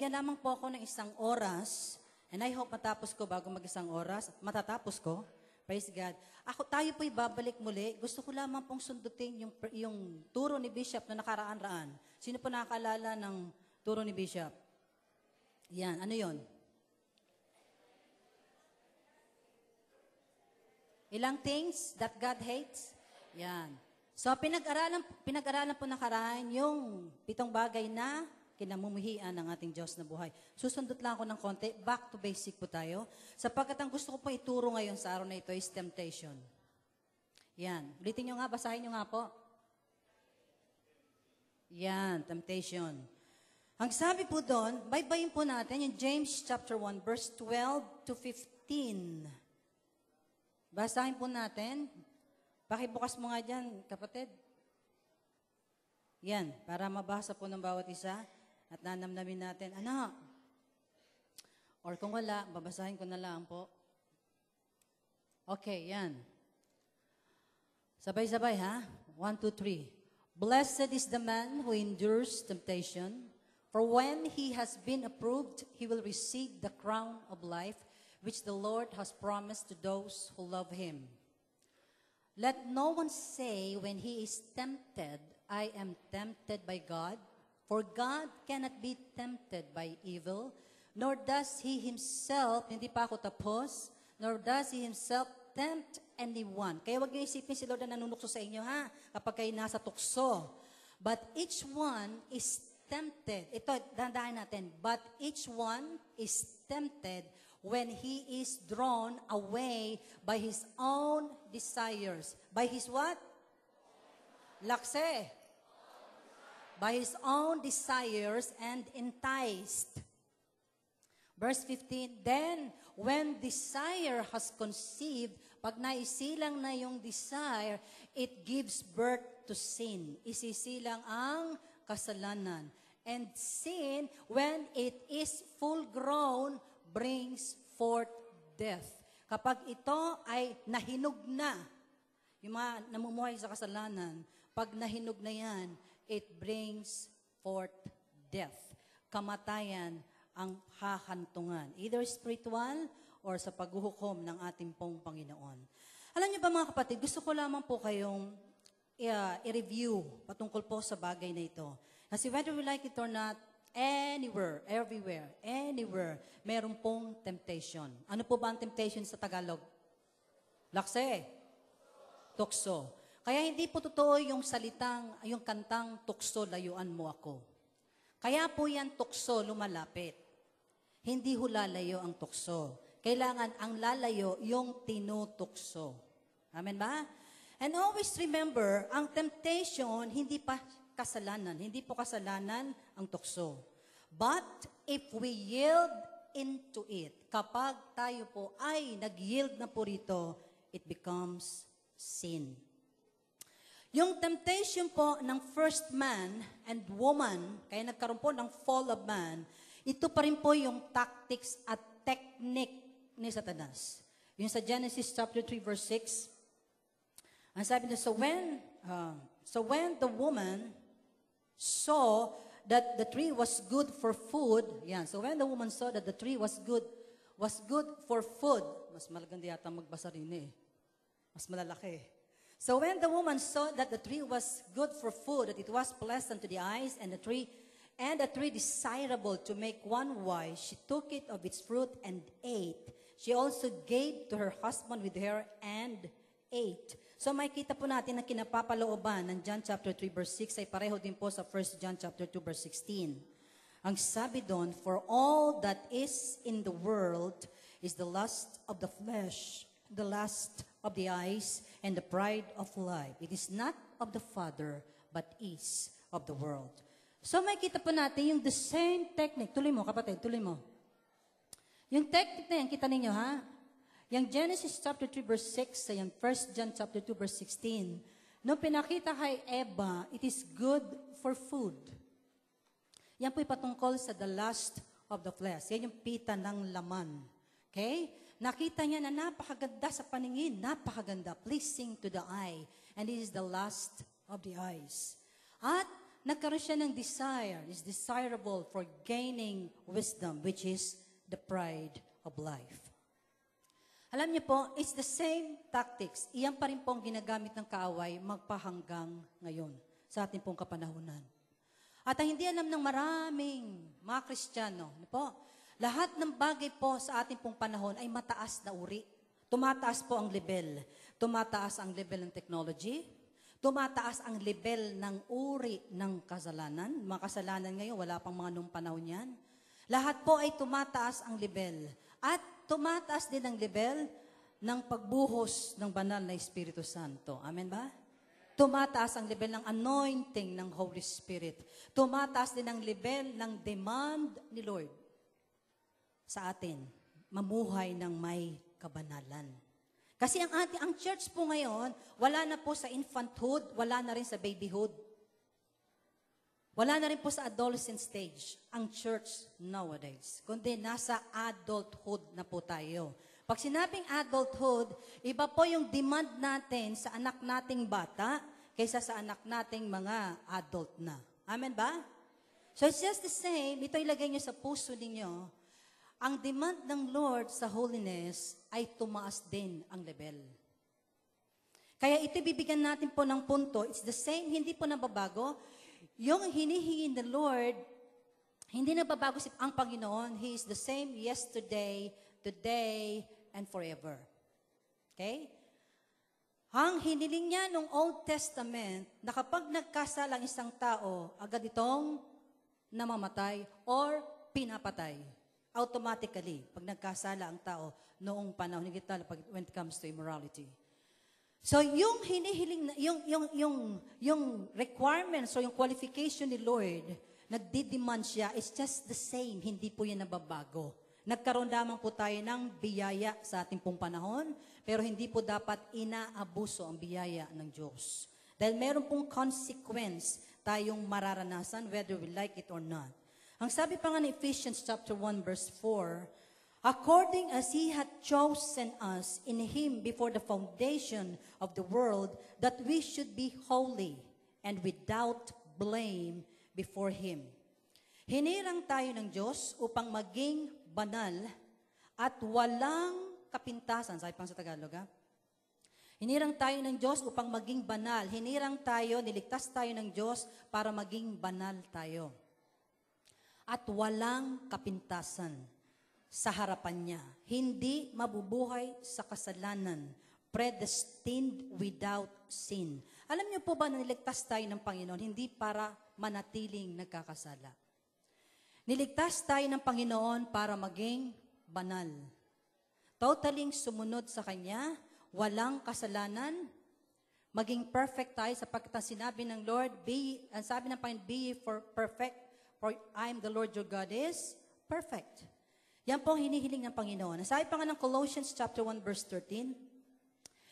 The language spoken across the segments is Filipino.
bigyan lamang po ako ng 1 oras, and I hope matapos ko bago mag-1 oras, matatapos ko. Praise God. Tayo po'y babalik muli. Gusto ko lamang pong sundutin yung turo ni Bishop na nakaraan-raan. Sino po nakakaalala ng turo ni Bishop? Yan, ano yon? Ilang things that God hates? Yan. So, pinag-aralan po nakaraan yung 7 bagay na kinamumuhian ng ating Diyos na buhay. Susundot lang ako ng konti. Back to basic po tayo. Sapagkat ang gusto ko po ituro ngayon sa araw na ito is temptation. Yan. Ulitin nyo nga, basahin nyo nga po. Yan, temptation. Ang sabi po doon, baybayin po natin yung James chapter 1, verse 12 to 15. Basahin po natin. Pakibukas mo nga dyan, kapatid. Yan, para mabasa po ng bawat isa at nanamnamin natin, anak. Or kung wala, babasahin ko na lang po. Okay, yan. Sabay-sabay ha? 1, 2, 3. Blessed is the man who endures temptation, for when he has been approved, he will receive the crown of life, which the Lord has promised to those who love him. Let no one say when he is tempted, I am tempted by God, for God cannot be tempted by evil, nor does he himself, hindi pa ako tapos, nor does he himself tempt anyone. Kaya wag niyo isipin si Lord na nanunukso sa inyo, ha? Kapag kayo nasa tukso. But each one is tempted. Ito, dandahan natin. But each one is tempted when he is drawn away by his own desires. By his what? Lakse. By his own desires and enticed. Verse 15, then when desire has conceived, pag naisilang na yung desire, it gives birth to sin. Isisilang ang kasalanan. And sin, when it is full grown, brings forth death. Kapag ito ay nahinog na, yung mga namumuhay sa kasalanan, pag nahinog na yan, it brings forth death. Kamatayan ang hahantungan. Either spiritual or sa paghuhukom ng ating pong Panginoon. Alam niyo ba mga kapatid, gusto ko lamang po kayong i-review patungkol po sa bagay na ito. Kasi whether we like it or not, anywhere, everywhere, anywhere, meron pong temptation. Ano po ba ang temptation sa Tagalog? Lakse. Tukso. Kaya hindi po totoo yung yung kantang tukso, layuan mo ako. Kaya po yan tukso, lumalapit. Hindi ho lalayo ang tukso. Kailangan ang lalayo yung tinutukso. Amen ba? And always remember, ang temptation, hindi pa kasalanan. Hindi po kasalanan ang tukso. But if we yield into it, kapag tayo po ay nag-yield na po rito, it becomes sin. Yung temptation po ng first man and woman, kaya nagkaroon po ng fall of man, ito pa rin po yung tactics at technique ni Satanas. Yung sa Genesis chapter 3 verse 6, ang sabi niya, so when the woman saw that the tree was good for food, yan, so when the woman saw that the tree was good for food, mas malaganda yata magbasa rin eh. Mas malalaki. So when the woman saw that the tree was good for food, that it was pleasant to the eyes, and the tree desirable to make one wise, she took it of its fruit and ate. She also gave to her husband with her and ate. So makita po natin na kinapapalooban ng John chapter 3 verse 6 ay pareho din po sa 1 John chapter 2 verse 16. Ang sabi doon, for all that is in the world is the lust of the flesh, the lust of the eyes, and the pride of life. It is not of the Father, but is of the world. So makita po natin yung the same technique. Tuloy mo, kapatid, tuloy mo. Yung technique na yan, kita ninyo ha? Yung Genesis chapter 3 verse 6, yung 1 John chapter 2 verse 16, nung pinakita kay Eva, it is good for food. Yan po'y patungkol sa the lust of the flesh. Yan yung pita ng laman. Okay? Nakita niya na napakaganda sa paningin, napakaganda, pleasing to the eye. And this is the lust of the eyes. At nagkaroon siya ng desire. Is desirable for gaining wisdom, which is the pride of life. Alam niyo po, it's the same tactics. Iyan pa rin po ang ginagamit ng kaaway magpahanggang ngayon sa ating pong kapanahunan. At ang hindi alam ng maraming mga Kristiyano, po, lahat ng bagay po sa ating pong panahon ay mataas na uri. Tumataas po ang level. Tumataas ang level ng technology. Tumataas ang level ng uri ng kasalanan. Mga kasalanan ngayon, wala pang mga nung panahon yan. Lahat po ay tumataas ang level. At tumataas din ang level ng pagbuhos ng banal na Espiritu Santo. Amen ba? Tumataas ang level ng anointing ng Holy Spirit. Tumataas din ang level ng demand ni Lord sa atin. Mamuhay ng may kabanalan. Kasi ang church po ngayon, wala na po sa infanthood, wala na rin sa babyhood. Wala na rin po sa adolescent stage ang church nowadays. Kundi nasa adulthood na po tayo. Pag sinabing adulthood, iba po yung demand natin sa anak nating bata kaysa sa anak nating mga adult na. Amen ba? So it's just the same. Ito ilagay nyo sa puso ninyo. Ang demand ng Lord sa holiness ay tumaas din ang level. Kaya ito bibigyan natin po ng punto. It's the same, hindi po nababago. Yung hinihingi ng Lord, hindi nababago ang Panginoon. He is the same yesterday, today, and forever. Okay? Ang hiniling niya nung Old Testament, na kapag nagkasala ang isang tao, agad itong namamatay or pinapatay. Automatically, pag nagkasala ang tao noong panahon, when it comes to immorality. So yung hinihiling, yung requirements o yung qualification ni Lord, nagdidemand siya, it's just the same, hindi po yan nababago. Nagkaroon lamang po tayo ng biyaya sa ating pong panahon, pero hindi po dapat inaabuso ang biyaya ng Diyos. Dahil meron pong consequence tayong mararanasan, whether we like it or not. Ang sabi pa nga ni Ephesians chapter 1 verse 4, according as He had chosen us in Him before the foundation of the world, that we should be holy and without blame before Him. Hinirang tayo ng Diyos upang maging banal at walang kapintasan. Sabi pang sa Tagalog, ha? Hinirang tayo ng Diyos upang maging banal. Hinirang tayo, niligtas tayo ng Diyos para maging banal tayo. At walang kapintasan sa harapan niya. Hindi mabubuhay sa kasalanan. Predestined without sin. Alam niyo po ba na niligtas tayo ng Panginoon hindi para manatiling nagkakasala? Niligtas tayo ng Panginoon para maging banal. Totaling sumunod sa Kanya, walang kasalanan, maging perfect tayo sapagkat ang sinabi ng Lord, ang sabi ng Panginoon, be ye for perfect, for I am the Lord your God is perfect. Yan po ang hinihiling ng Panginoon. Sabi pa nga ng Colossians chapter 1 verse 13,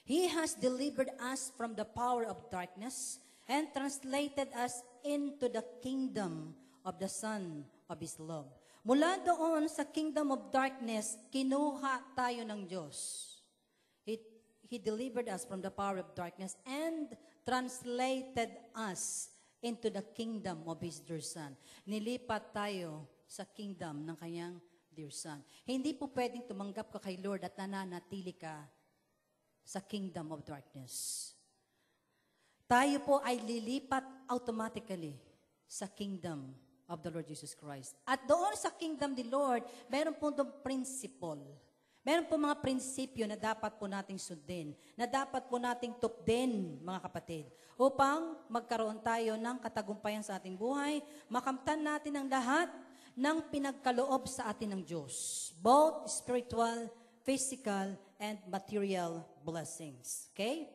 He has delivered us from the power of darkness and translated us into the kingdom of the Son of His love. Mula doon sa kingdom of darkness, kinuha tayo ng Diyos. He delivered us from the power of darkness and translated us into the kingdom of His dear Son. Nilipat tayo sa kingdom ng Kanyang dear Son. Hindi po pwedeng tumanggap ka kay Lord at nananatili ka sa kingdom of darkness. Tayo po ay lilipat automatically sa kingdom of the Lord Jesus Christ. At doon sa kingdom ni Lord, meron po doon principle. Meron po mga prinsipyo na dapat po nating sundin, na dapat po nating tupdin, mga kapatid, upang magkaroon tayo ng katagumpayan sa ating buhay, makamtan natin ang lahat ng pinagkaloob sa atin ng Diyos. Both spiritual, physical, and material blessings. Okay?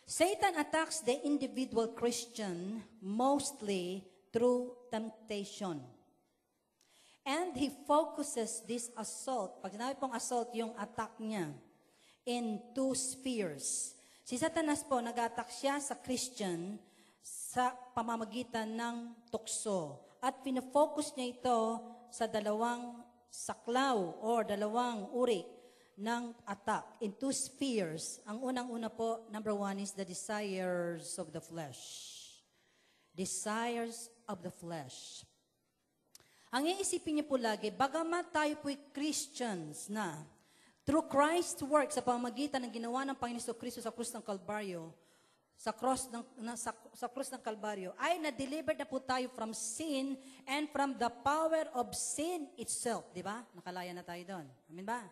Satan attacks the individual Christian mostly through temptation. And he focuses this assault, pag sinabi pong assault, yung attack niya, in two spheres. Si Satanas po, nag-attack siya sa Christian sa pamamagitan ng tukso. At pinafocus niya ito sa dalawang saklaw or dalawang uri ng attack in two spheres. Ang unang-una po, number one is the desires of the flesh. desires of the flesh. Ang iisipin niyo po lagi, bagamat tayo po'y Christians na, through Christ's work sa pamamagitan ng ginawa ng Panginoon Kristo sa krus ng Kalbaryo, sa krus ng Kalbaryo, ay na-delivered na po tayo from sin and from the power of sin itself. Di ba? Nakalaya na tayo doon. Amen ba?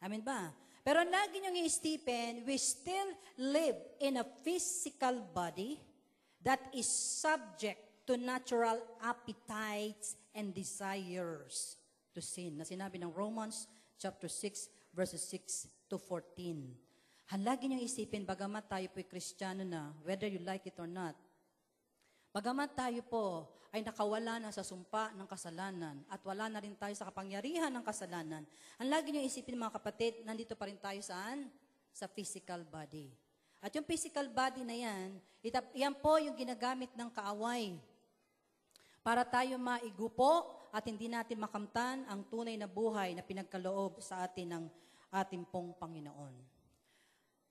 Amen ba? Pero lagi niyong i-Stephen, we still live in a physical body that is subject to natural appetites and desires to sin. Na sinabi ng Romans chapter 6, verses 6 to 14. Lagi niyong isipin, bagamat tayo po'y Kristiyano na, whether you like it or not, bagamat tayo po ay nakawala na sa sumpa ng kasalanan at wala na rin tayo sa kapangyarihan ng kasalanan, ang lagi niyong isipin mga kapatid, nandito pa rin tayo saan? Sa physical body. At yung physical body na yan po yung ginagamit ng kaaway para tayo maigupo at hindi natin makamtan ang tunay na buhay na pinagkaloob sa atin ng ating pong Panginoon.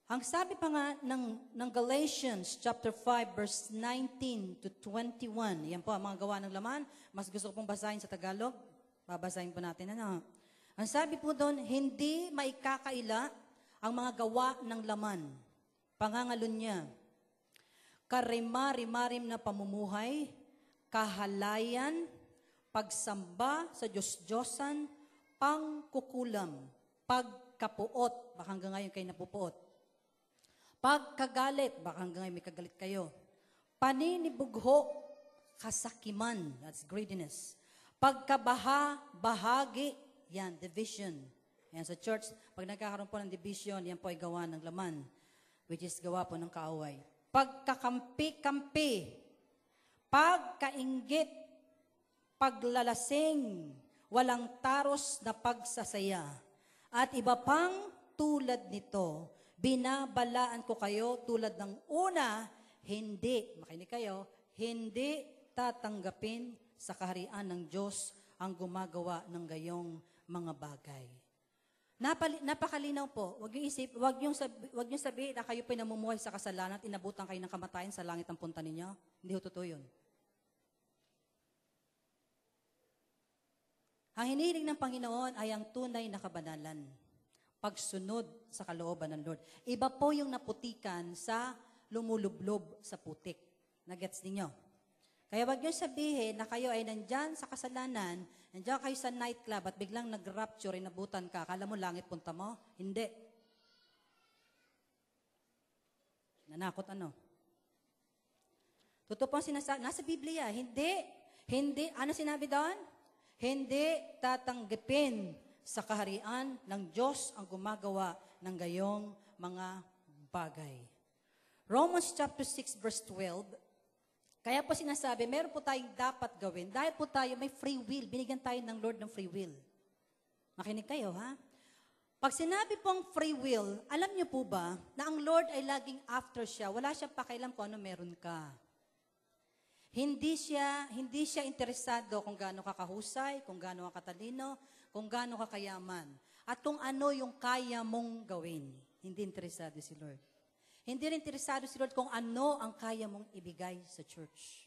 Ang sabi pa nga ng Galatians chapter 5 verse 19 to 21, yan po ang mga gawa ng laman. Mas gusto ko pong basahin sa Tagalog. Babasahin po natin. Ang sabi po doon, hindi maikakaila ang mga gawa ng laman. Pangangalun niya, karima-rimarim na pamumuhay, kahalayan, pagsamba sa Diyos-Diyosan, pangkukulam, pagkapuot, baka hanggang ngayon kayo napupuot, pagkagalit, baka hanggang ngayon may kagalit kayo, paninibugho, kasakiman, that's greediness, pagkabaha-bahagi, yan, division. Yan sa church, pag nagkakaroon po ng division, yan po ay gawa ng laman, which is gawa po ng kaaway. Pagkakampi-kampi, pagkainggit, paglalasing, walang taros na pagsasaya, at iba pang tulad nito, binabalaan ko kayo tulad ng una, makinig kayo, hindi tatanggapin sa kaharian ng Diyos ang gumagawa ng gayong mga bagay. Napakalinaw po. Huwag niyo sabihin na kayo pinamumuhay sa kasalanan at inabutan kayo ng kamatayan sa langit ang punta ninyo. Hindi ho totoo yun. Ang hinihiling ng Panginoon ay ang tunay na kabanalan. Pagsunod sa kalooban ng Lord. Iba po yung naputikan sa lumulublob sa putik. Nagets ninyo? Kaya wag niyo sabihin na kayo ay nandyan sa kasalanan, nandyan kayo sa nightclub at biglang nag-rapture, inabutan ka. Akala mo langit punta mo? Hindi. Nanakot ano? Totoo po sinasabi, nasa Biblia, hindi, ano sinabi doon? Hindi tatanggapin sa kaharian ng Diyos ang gumagawa ng gayong mga bagay. Romans chapter 6 verse 12, kaya po sinasabi, meron po tayong dapat gawin. Dahil po tayo may free will, binigyan tayo ng Lord ng free will. Makinig kayo, ha? Pag sinabi pong free will, alam niyo po ba na ang Lord ay laging after siya, wala siyang pakialam kung ano meron ka. Hindi siya interesado kung gaano ka kahusay, kung gaano ka katalino, kung gaano ka kayaman, at kung ano yung kaya mong gawin. Hindi interesado si Lord. Hindi rin interesado si Lord kung ano ang kaya mong ibigay sa church.